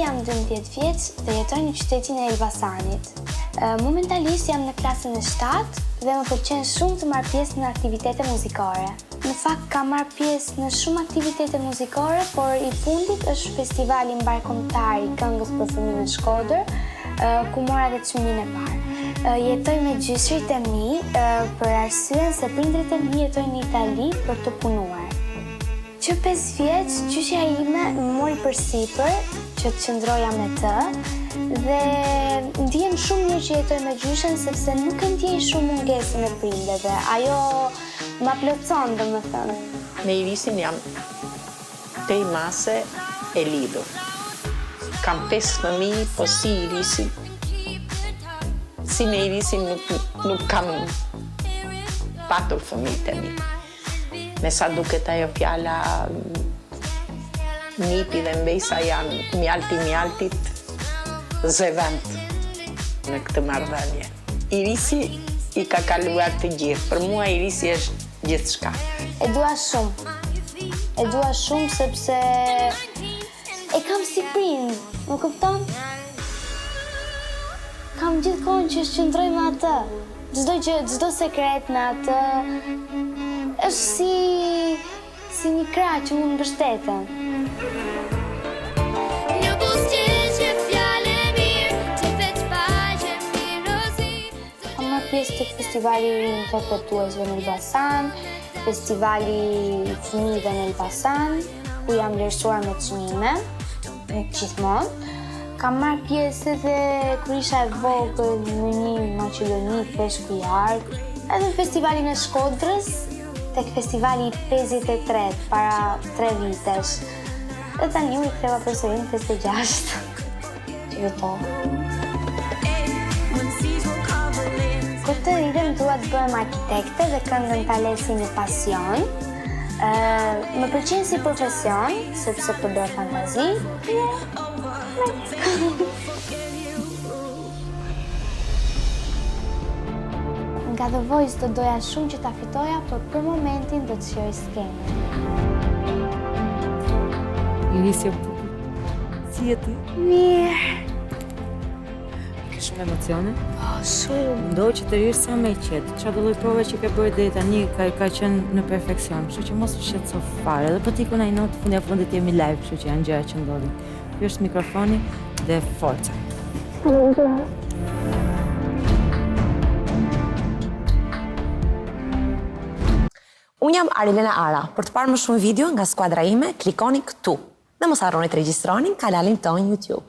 jam 12 vjeç dhe jetoj në qytetin e Elbasanit. Momentalisht jam në klasën e 7 dhe më pëlqen shumë të marr pjesë në aktivitete muzikore. Në fakt kam marr pjesë në shumë aktivitete muzikore, por i fundit është festivali mbarkombëtar i këngës për fëmijë në Shkodër, ku mora dhe çmimin e parë. Jetoj me gjyshrit e mi për arsyen se prindrit e mi jetojnë në Itali për të punuar. Që 5 vjeç, gjyshja ime më mori përsipër që të qëndroja me të dhe ndihem shumë mirë që jetoj me gjyshen sepse nuk e ndjej shumë mungesën e prindërve. Ajo ma plotson, domethënë. Me Irisin jam te i mase e lidhur. Kam 5 fëmijë, po si Irisi. Si me Irisin nuk kam patur fëmijët e mi. Me sa duket ajo fjala nipi dhe mbesa janë mjaltit zëvend në këtë marrëdhënie. Irisi i ka kaluar të gjithë. Për mua Irisi është gjithçka. E dua shumë. E dua shumë sepse e kam si prind, më kupton? Kam gjithkohën që shqëndroj me atë. Çdo sekret me atë është si një krah që më mbështeten. Kam marrë pjesë tek festivali i interpretuesve në Elbasan, festivali i fëmijëve në Elbasan, ku jam vlerësuar me çmime, gjithmonë. Kam marrë pjesë edhe kur isha e vogël në një Maqedoni peshkujar, edhe në festivalin e Shkodrës, tek festivali 53 para 3 vitesh. Dhe tani u ktheva përsëri në 56. Që vëtoh. Kur të rritem dua të bëhem arkitekte dhe këngën ta lej si një pasion. Më pëlqen si profesion, sepse përdor fantazi. Nga The Voice do doja shumë që ta fitoja, por për momentin do të shijoj skenën. Irisi, si je ti? Mirë. Ke shumë emocione? Po, shumë. Ndohë që të rish sa me qetë. Çfarë do lloj prove që ke bërë deri tani ka qenë në perfeksion, kështu që mos u shqetëso fare. Edhe po ti ku na i not fundit jemi live, kështu që janë gjëra që ndodhin. Ky është mikrofoni dhe forca. Unë jam Arilena Ara. Për të parë më shumë video nga skuadra ime, klikoni këtu. Dhe mos harroni të regjistroni kanalin tonë YouTube.